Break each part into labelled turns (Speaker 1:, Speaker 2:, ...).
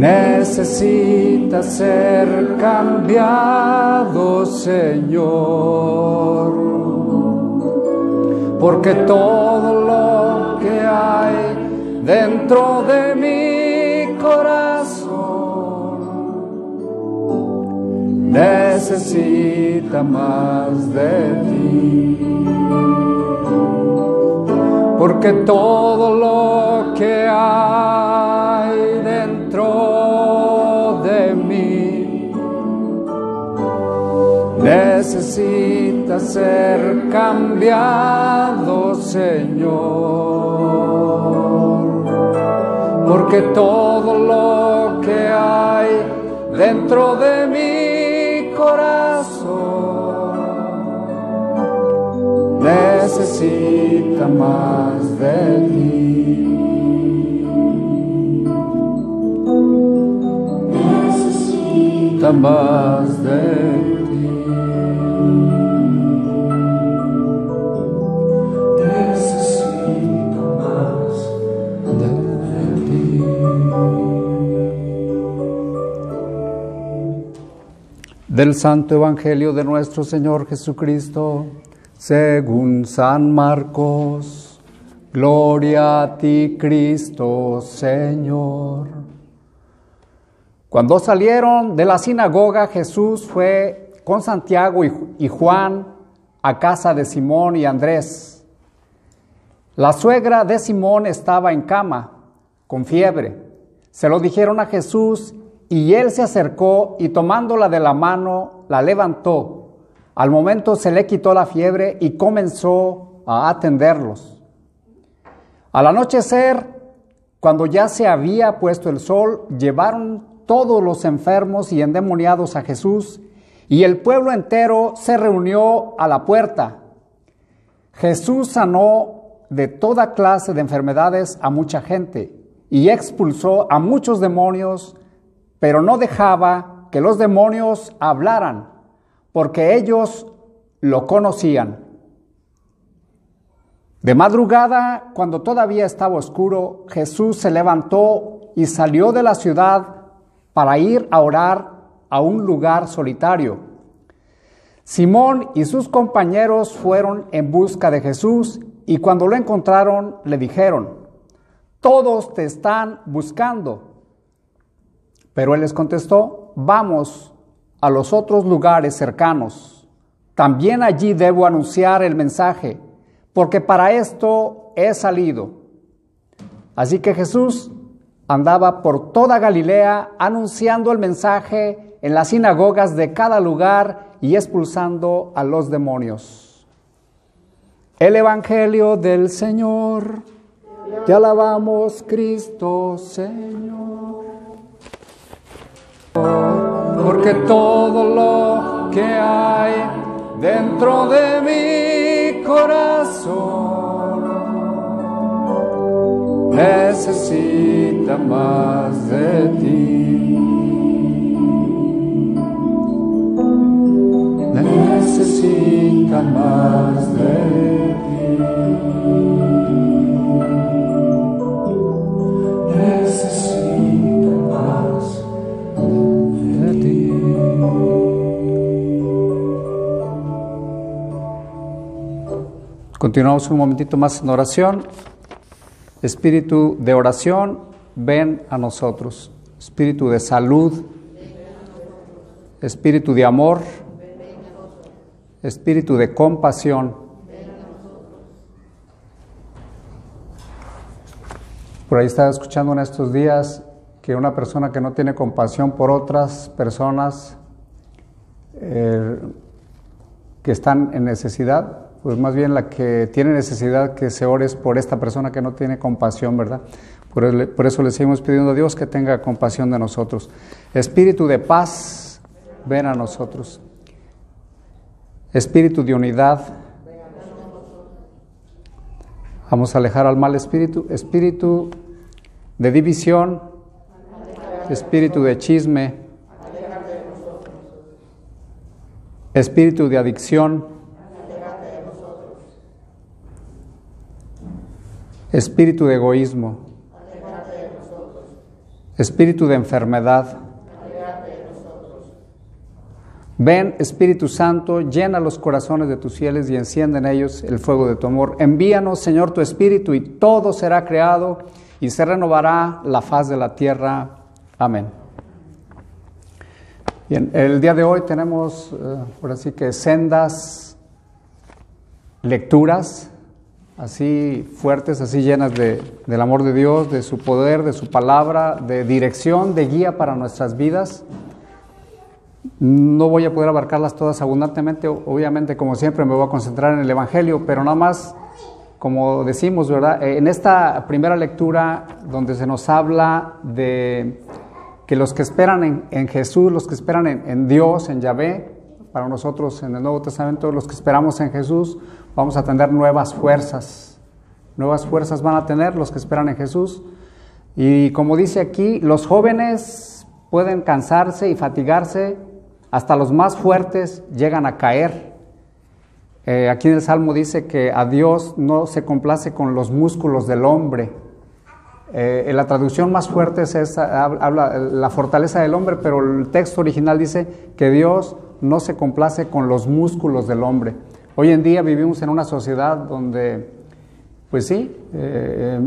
Speaker 1: necesita ser cambiado, Señor, porque todo lo que hay dentro de mi corazón necesita más de ti, porque todo lo que hay dentro de mí necesita ser cambiado, Señor, porque todo lo que hay dentro de mi corazón necesita más de ti. Necesita más de ti. Necesita más de ti. Del Santo Evangelio de nuestro Señor Jesucristo, según San Marcos. Gloria a ti, Cristo, Señor. Cuando salieron de la sinagoga, Jesús fue con Santiago y Juan a casa de Simón y Andrés. La suegra de Simón estaba en cama, con fiebre. Se lo dijeron a Jesús y él se acercó y tomándola de la mano, la levantó. Al momento se le quitó la fiebre y comenzó a atenderlos. Al anochecer, cuando ya se había puesto el sol, llevaron todos los enfermos y endemoniados a Jesús, y el pueblo entero se reunió a la puerta. Jesús sanó de toda clase de enfermedades a mucha gente y expulsó a muchos demonios, pero no dejaba que los demonios hablaran, porque ellos lo conocían. De madrugada, cuando todavía estaba oscuro, Jesús se levantó y salió de la ciudad para ir a orar a un lugar solitario. Simón y sus compañeros fueron en busca de Jesús y cuando lo encontraron le dijeron: «Todos te están buscando». Pero él les contestó: «Vamos a los otros lugares cercanos. También allí debo anunciar el mensaje, porque para esto he salido». Así que Jesús andaba por toda Galilea anunciando el mensaje en las sinagogas de cada lugar y expulsando a los demonios. El Evangelio del Señor. Te alabamos, Cristo, Señor. Porque todo lo que hay dentro de mi corazón necesita más de ti. Necesita más de ti. Necesita más de ti. Continuamos un momentito más en oración. Espíritu de oración, ven a nosotros. Espíritu de salud, espíritu de amor, espíritu de compasión. Por ahí estaba escuchando en estos días que una persona que no tiene compasión por otras personas que están en necesidad, pues más bien la que tiene necesidad que se ores por esta persona que no tiene compasión, ¿verdad? Por eso le seguimos pidiendo a Dios que tenga compasión de nosotros. Espíritu de paz, ven a nosotros. Espíritu de unidad. Vamos a alejar al mal espíritu. Espíritu de división. Espíritu de chisme. Espíritu de adicción. Espíritu de egoísmo. Espíritu de enfermedad, ven, Espíritu Santo, llena los corazones de tus fieles y enciende en ellos el fuego de tu amor. Envíanos, Señor, tu Espíritu y todo será creado y se renovará la faz de la tierra. Amén. Bien, el día de hoy tenemos, ahora sí que sendas lecturas, así fuertes, así llenas del amor de Dios, de su poder, de su palabra, de dirección, de guía para nuestras vidas. No voy a poder abarcarlas todas abundantemente, obviamente como siempre me voy a concentrar en el Evangelio, pero nada más, como decimos, ¿verdad? En esta primera lectura donde se nos habla de que los que esperan en Jesús, los que esperan en Dios, en Yahvé, para nosotros en el Nuevo Testamento, los que esperamos en Jesús, vamos a tener nuevas fuerzas van a tener los que esperan en Jesús. Y como dice aquí, los jóvenes pueden cansarse y fatigarse, hasta los más fuertes llegan a caer. Aquí en el Salmo dice que a Dios no se complace con los músculos del hombre. En la traducción más fuerte habla la fortaleza del hombre, pero el texto original dice que Dios no se complace con los músculos del hombre. Hoy en día vivimos en una sociedad donde, pues sí,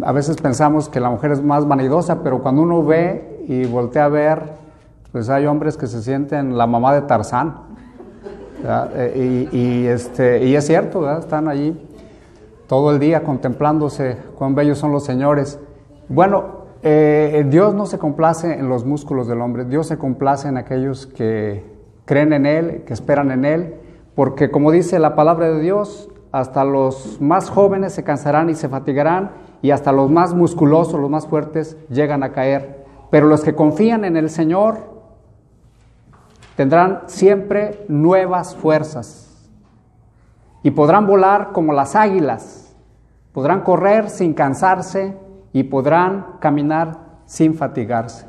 Speaker 1: a veces pensamos que la mujer es más vanidosa, pero cuando uno ve y voltea a ver, pues hay hombres que se sienten la mamá de Tarzán, y es cierto, ¿verdad? Están allí todo el día contemplándose cuán bellos son los señores. Bueno, Dios no se complace en los músculos del hombre, Dios se complace en aquellos que creen en Él, que esperan en Él, porque como dice la palabra de Dios, hasta los más jóvenes se cansarán y se fatigarán, y hasta los más musculosos, los más fuertes, llegan a caer. Pero los que confían en el Señor tendrán siempre nuevas fuerzas y podrán volar como las águilas, podrán correr sin cansarse y podrán caminar sin fatigarse.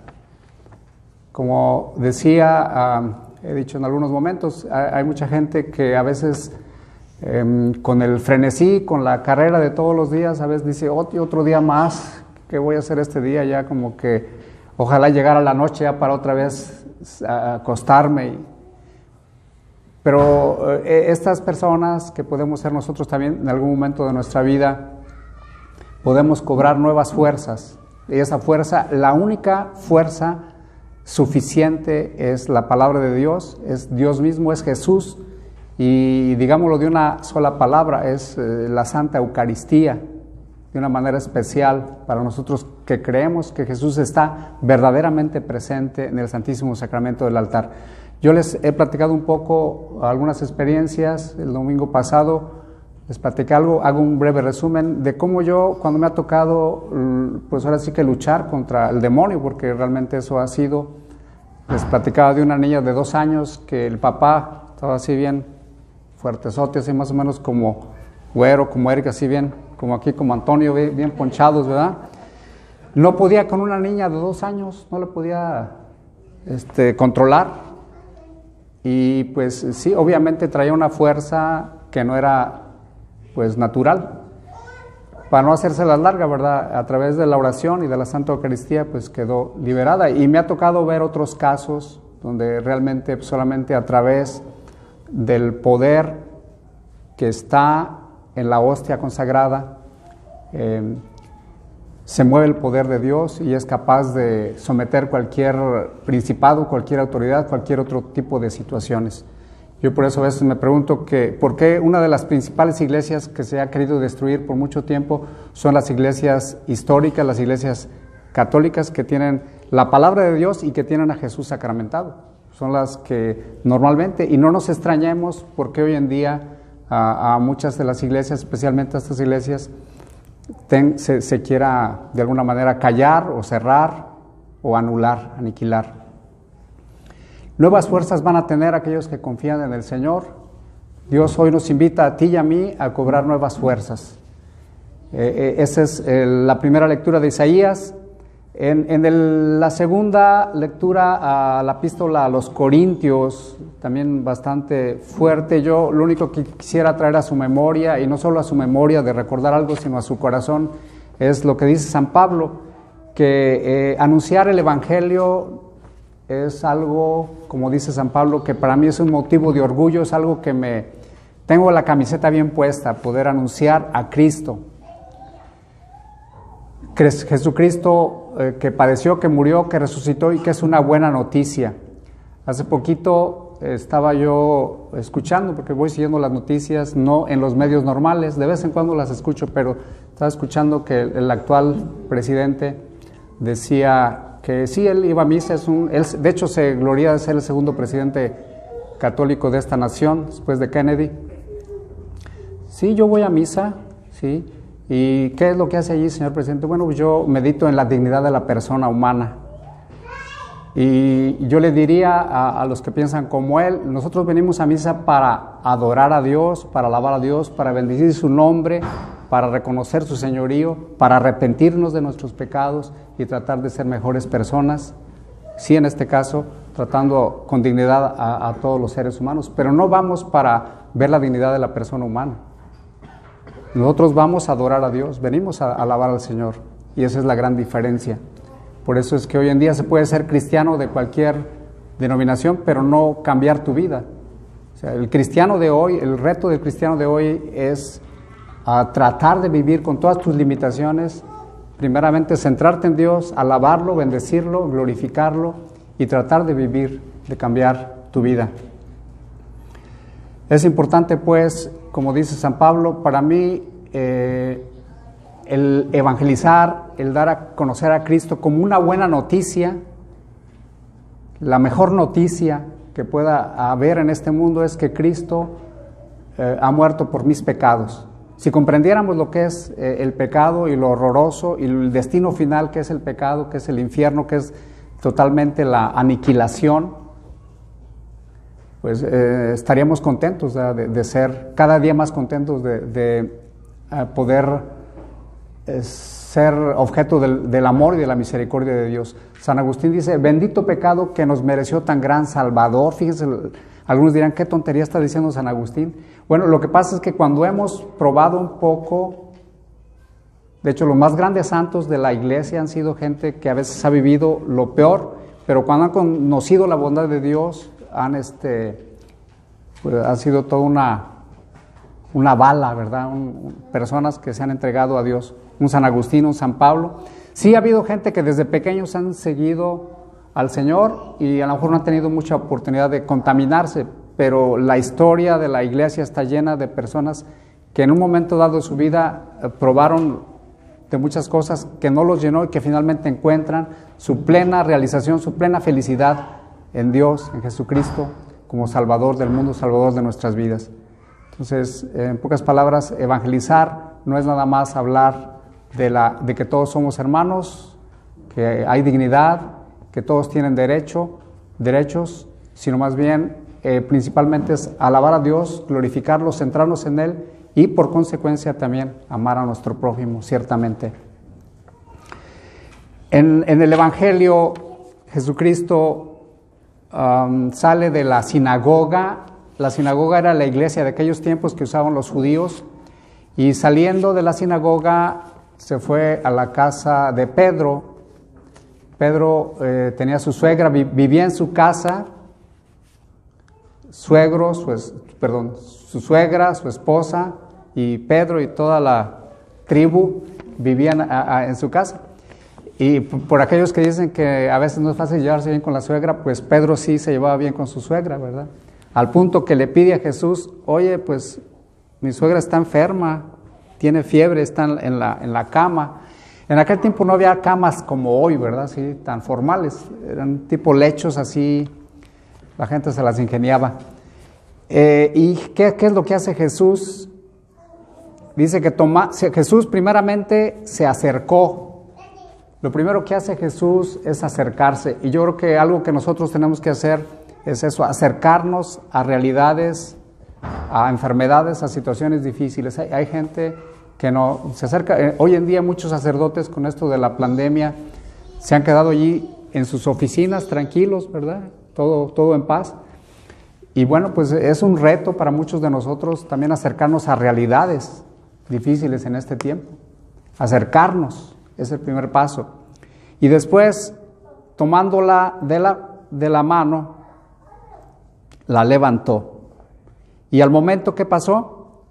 Speaker 1: Como decía, he dicho en algunos momentos, hay mucha gente que a veces con el frenesí, con la carrera de todos los días, a veces dice, otro día más, ¿qué voy a hacer este día? Ya como que ojalá llegara la noche ya para otra vez acostarme. Pero estas personas que podemos ser nosotros también en algún momento de nuestra vida, podemos cobrar nuevas fuerzas. Y esa fuerza, la única fuerza suficiente es la palabra de Dios, es Dios mismo, es Jesús. Y digámoslo de una sola palabra, es la Santa Eucaristía, de una manera especial para nosotros que creemos que Jesús está verdaderamente presente en el Santísimo Sacramento del altar. Yo les he platicado un poco algunas experiencias. El domingo pasado les platicé algo, hago un breve resumen de cómo yo, cuando me ha tocado, pues ahora sí que luchar contra el demonio, porque realmente eso ha sido. Les platicaba de una niña de 2 años que el papá estaba así bien fuertezote, así más o menos como Güero, como Eric, así bien, como aquí, como Antonio, bien ponchados, ¿verdad? No podía con una niña de 2 años, no le podía controlar. Y pues sí, obviamente traía una fuerza que no era pues natural. Para no hacerse la larga, ¿verdad? A través de la oración y de la Santa Eucaristía, pues quedó liberada. Y me ha tocado ver otros casos donde realmente solamente a través del poder que está en la hostia consagrada, se mueve el poder de Dios y es capaz de someter cualquier principado, cualquier autoridad, cualquier otro tipo de situaciones. Yo por eso a veces me pregunto por qué una de las principales iglesias que se ha querido destruir por mucho tiempo son las iglesias históricas, las iglesias católicas que tienen la palabra de Dios y que tienen a Jesús sacramentado. Son las que normalmente, y no nos extrañemos porque hoy en día a muchas de las iglesias, especialmente a estas iglesias, se quiera de alguna manera callar o cerrar o anular, aniquilar. Nuevas fuerzas van a tener aquellos que confían en el Señor. Dios hoy nos invita a ti y a mí a cobrar nuevas fuerzas. Esa es la primera lectura de Isaías. La segunda lectura a la epístola a los Corintios, también bastante fuerte. Yo lo único que quisiera traer a su memoria, y no solo a su memoria de recordar algo, sino a su corazón, es lo que dice San Pablo, que anunciar el Evangelio es algo, como dice San Pablo, que para mí es un motivo de orgullo, es algo que tengo la camiseta bien puesta, poder anunciar a Cristo. Jesucristo que padeció, que murió, que resucitó y que es una buena noticia. Hace poquito estaba yo escuchando, porque voy siguiendo las noticias, no en los medios normales, de vez en cuando las escucho, pero estaba escuchando que el actual presidente decía que sí, él iba a misa, él de hecho se gloria de ser el segundo presidente católico de esta nación, después de Kennedy. Sí, yo voy a misa, sí. ¿Y qué es lo que hace allí, señor presidente? Bueno, pues yo medito en la dignidad de la persona humana. Y yo le diría a los que piensan como él, nosotros venimos a misa para adorar a Dios, para alabar a Dios, para bendecir su nombre, para reconocer su señorío, para arrepentirnos de nuestros pecados y tratar de ser mejores personas. Sí, en este caso, tratando con dignidad a todos los seres humanos, pero no vamos para ver la dignidad de la persona humana. Nosotros vamos a adorar a Dios, venimos a alabar al Señor, y esa es la gran diferencia. Por eso es que hoy en día se puede ser cristiano de cualquier denominación, pero no cambiar tu vida. O sea, el cristiano de hoy, el reto del cristiano de hoy es tratar de vivir con todas tus limitaciones, primeramente centrarte en Dios, alabarlo, bendecirlo, glorificarlo y tratar de vivir, de cambiar tu vida. Es importante, pues, como dice San Pablo, para mí el evangelizar, el dar a conocer a Cristo como una buena noticia, la mejor noticia que pueda haber en este mundo es que Cristo ha muerto por mis pecados. Si comprendiéramos lo que es el pecado y lo horroroso y el destino final que es el pecado, que es el infierno, que es totalmente la aniquilación, pues estaríamos contentos de ser cada día más contentos de poder ser objeto del amor y de la misericordia de Dios. San Agustín dice, bendito pecado que nos mereció tan gran Salvador. Fíjense, algunos dirán, ¿qué tontería está diciendo San Agustín? Bueno, lo que pasa es que cuando hemos probado un poco, de hecho los más grandes santos de la iglesia han sido gente que a veces ha vivido lo peor, pero cuando han conocido la bondad de Dios, pues, ha sido toda una bala, ¿verdad? Personas que se han entregado a Dios. Un San Agustín, un San Pablo. Sí ha habido gente que desde pequeños han seguido al Señor y a lo mejor no han tenido mucha oportunidad de contaminarse, pero la historia de la iglesia está llena de personas que en un momento dado de su vida probaron de muchas cosas que no los llenó y que finalmente encuentran su plena realización, su plena felicidad en Dios, en Jesucristo, como Salvador del mundo, Salvador de nuestras vidas. Entonces, en pocas palabras, evangelizar no es nada más hablar de que todos somos hermanos, que hay dignidad, que todos tienen derechos, sino más bien, principalmente es alabar a Dios, glorificarlo, centrarnos en Él y por consecuencia también amar a nuestro prójimo, ciertamente. En el Evangelio, Jesucristo sale de la sinagoga. La sinagoga era la iglesia de aquellos tiempos que usaban los judíos, y saliendo de la sinagoga se fue a la casa de Pedro. Pedro tenía su suegra, vivía en su casa, su suegra, su esposa, y Pedro y toda la tribu vivían en su casa. Y por aquellos que dicen que a veces no es fácil llevarse bien con la suegra, pues Pedro sí se llevaba bien con su suegra, ¿verdad? Al punto que le pide a Jesús, oye, pues mi suegra está enferma, tiene fiebre, está en la cama. En aquel tiempo no había camas como hoy, ¿verdad? Sí, tan formales, eran tipo lechos así, la gente se las ingeniaba. ¿Y qué es lo que hace Jesús? Dice que Jesús primeramente se acercó. Lo primero que hace Jesús es acercarse, y yo creo que algo que nosotros tenemos que hacer es eso, acercarnos a realidades, a enfermedades, a situaciones difíciles. Hay gente que no se acerca. Hoy en día muchos sacerdotes con esto de la pandemia se han quedado allí en sus oficinas tranquilos, ¿verdad? Todo en paz. Y bueno, pues es un reto para muchos de nosotros también acercarnos a realidades difíciles en este tiempo. Acercarnos es el primer paso. Y después, tomándola de la mano, la levantó. Y al momento que pasó,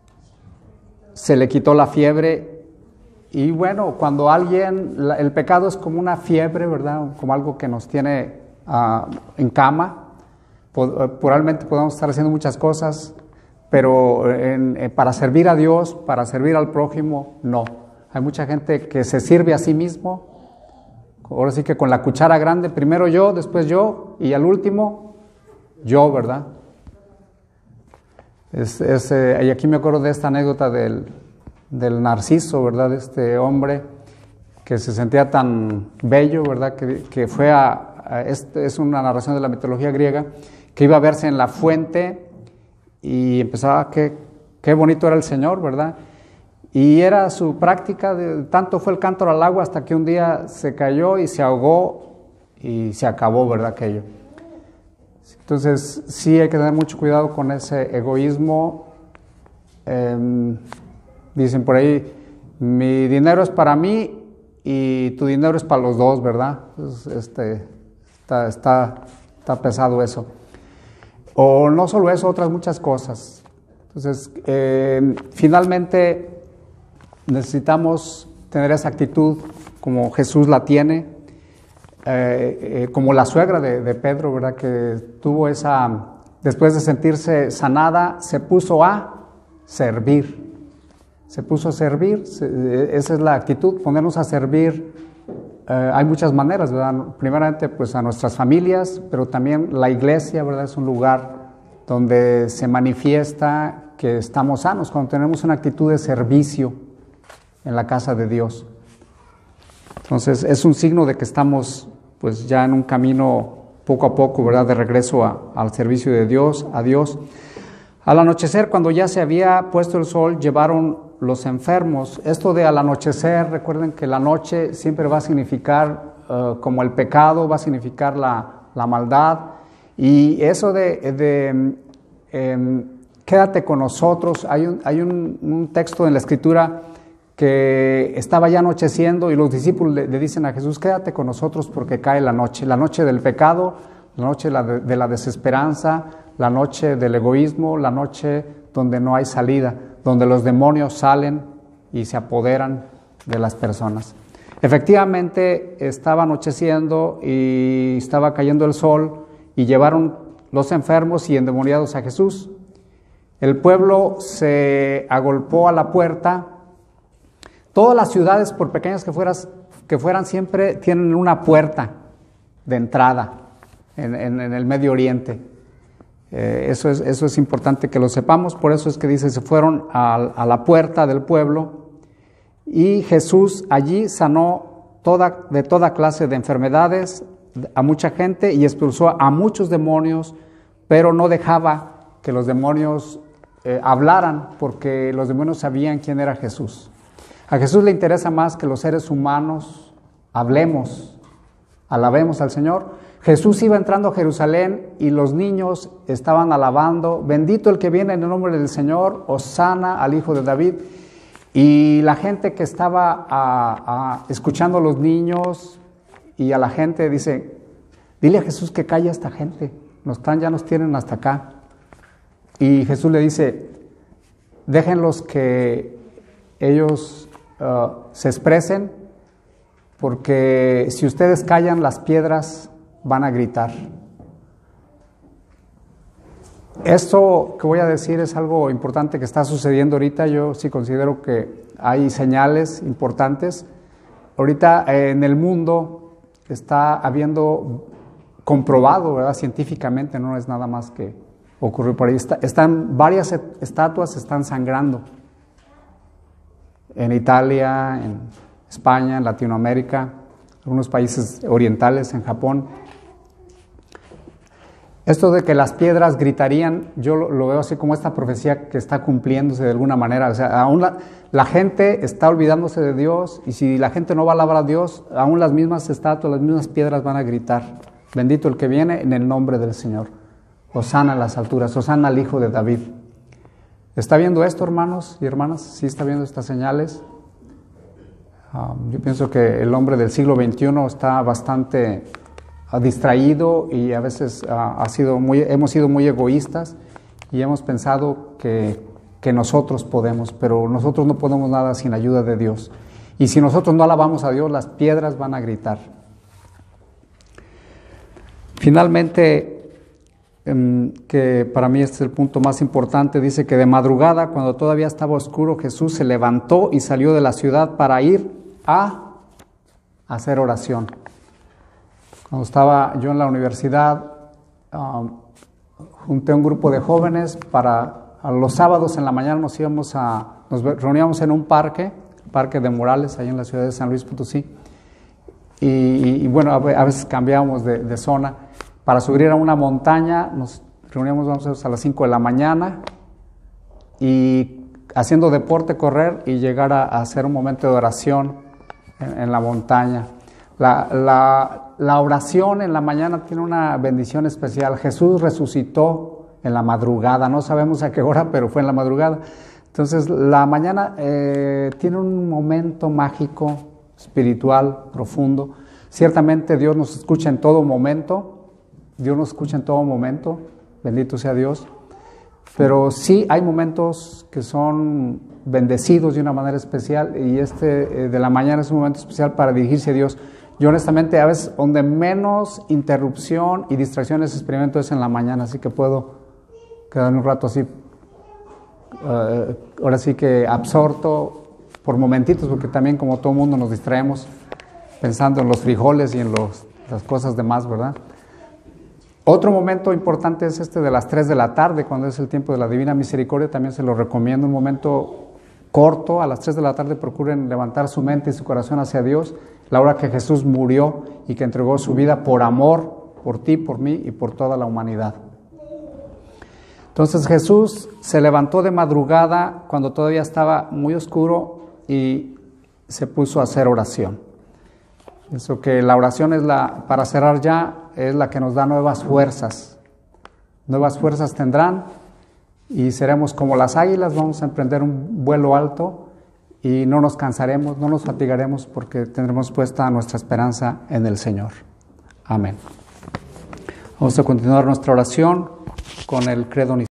Speaker 1: se le quitó la fiebre. Y bueno, cuando el pecado es como una fiebre, ¿verdad? Como algo que nos tiene en cama. Probablemente podemos estar haciendo muchas cosas, pero para servir a Dios, para servir al prójimo, no. Hay mucha gente que se sirve a sí mismo. Ahora sí que con la cuchara grande, primero yo, después yo, y al último, yo, ¿verdad? Y aquí me acuerdo de esta anécdota del Narciso, ¿verdad? De este hombre que se sentía tan bello, ¿verdad? Que fue es una narración de la mitología griega, que iba a verse en la fuente y empezaba, qué bonito era el Señor, ¿verdad? Y era su práctica, tanto fue el cántaro al agua hasta que un día se cayó y se ahogó y se acabó, ¿verdad? Aquello. Entonces, sí hay que tener mucho cuidado con ese egoísmo. Dicen por ahí, mi dinero es para mí y tu dinero es para los dos, ¿verdad? Entonces, está pesado eso. O no solo eso, otras muchas cosas. Entonces, finalmente necesitamos tener esa actitud como Jesús la tiene, como la suegra de Pedro, ¿verdad? Que tuvo después de sentirse sanada, se puso a servir. Se puso a servir, esa es la actitud, ponernos a servir. Hay muchas maneras, ¿verdad? Primeramente, pues a nuestras familias, pero también la iglesia, ¿verdad? Es un lugar donde se manifiesta que estamos sanos, cuando tenemos una actitud de servicio en la casa de Dios. Entonces, es un signo de que estamos, pues, ya en un camino poco a poco, ¿verdad? De regreso al servicio de Dios, a Dios. Al anochecer, cuando ya se había puesto el sol, llevaron los enfermos. Esto de al anochecer, recuerden que la noche siempre va a significar como el pecado, va a significar la maldad. Y eso quédate con nosotros. Hay un texto en la Escritura que estaba ya anocheciendo y los discípulos le dicen a Jesús, quédate con nosotros porque cae la noche del pecado, la noche de la desesperanza, la noche del egoísmo, la noche donde no hay salida, donde los demonios salen y se apoderan de las personas. Efectivamente, estaba anocheciendo y estaba cayendo el sol y llevaron los enfermos y endemoniados a Jesús. El pueblo se agolpó a la puerta. Todas las ciudades, por pequeñas que fueran, siempre tienen una puerta de entrada en el Medio Oriente. Eso es importante que lo sepamos, por eso es que dice, se fueron a la puerta del pueblo y Jesús allí sanó de toda clase de enfermedades a mucha gente y expulsó a muchos demonios, pero no dejaba que los demonios hablaran, porque los demonios sabían quién era Jesús. A Jesús le interesa más que los seres humanos hablemos, alabemos al Señor. Jesús iba entrando a Jerusalén y los niños estaban alabando, bendito el que viene en el nombre del Señor, hosana al Hijo de David. Y la gente que estaba escuchando a los niños y a la gente dice, dile a Jesús que calle a esta gente, ya nos tienen hasta acá. Y Jesús le dice, déjenlos que ellos se expresen, porque si ustedes callan, las piedras van a gritar. Esto que voy a decir es algo importante que está sucediendo ahorita. Yo sí considero que hay señales importantes. Ahorita en el mundo está habiendo comprobado, ¿verdad? Científicamente, no es nada más que ocurrió por ahí. Están varias estatuas están sangrando. En Italia, en España, en Latinoamérica, algunos países orientales, en Japón. Esto de que las piedras gritarían, yo lo veo así como esta profecía que está cumpliéndose de alguna manera. O sea, aún la gente está olvidándose de Dios, y si la gente no va a alabar a Dios, aún las mismas estatuas, las mismas piedras van a gritar, bendito el que viene en el nombre del Señor. Hosana en las alturas, hosana al Hijo de David. ¿Está viendo esto, hermanos y hermanas? ¿Sí está viendo estas señales? Yo pienso que el hombre del siglo XXI está bastante distraído y a veces hemos sido muy egoístas y hemos pensado que nosotros podemos, pero nosotros no podemos nada sin la ayuda de Dios. Y si nosotros no alabamos a Dios, las piedras van a gritar. Finalmente, que para mí este es el punto más importante, dice que de madrugada, cuando todavía estaba oscuro, Jesús se levantó y salió de la ciudad para ir a hacer oración. Cuando estaba yo en la universidad, junté un grupo de jóvenes a los sábados en la mañana nos reuníamos en un parque de Morales, ahí en la ciudad de San Luis Potosí, y bueno, a veces cambiábamos de zona para subir a una montaña. Nos reuníamos a las 5 de la mañana y haciendo deporte, correr y llegar a hacer un momento de oración en la montaña. La oración en la mañana tiene una bendición especial. Jesús resucitó en la madrugada, no sabemos a qué hora, pero fue en la madrugada. Entonces la mañana tiene un momento mágico, espiritual, profundo. Ciertamente Dios nos escucha en todo momento, bendito sea Dios, pero sí hay momentos que son bendecidos de una manera especial y de la mañana es un momento especial para dirigirse a Dios. Yo honestamente a veces donde menos interrupción y distracciones experimento es en la mañana, así que puedo quedarme un rato así, ahora sí que absorto por momentitos, porque también como todo mundo nos distraemos pensando en los frijoles y en las cosas demás, ¿verdad? Otro momento importante es de las 3 de la tarde, cuando es el tiempo de la Divina Misericordia. También se lo recomiendo, un momento corto, a las 3 de la tarde procuren levantar su mente y su corazón hacia Dios, la hora que Jesús murió y que entregó su vida por amor, por ti, por mí y por toda la humanidad. Entonces Jesús se levantó de madrugada cuando todavía estaba muy oscuro y se puso a hacer oración. Eso que la oración para cerrar ya, es la que nos da nuevas fuerzas. Nuevas fuerzas tendrán y seremos como las águilas, vamos a emprender un vuelo alto y no nos cansaremos, no nos fatigaremos porque tendremos puesta nuestra esperanza en el Señor. Amén. Vamos a continuar nuestra oración con el credo niceno.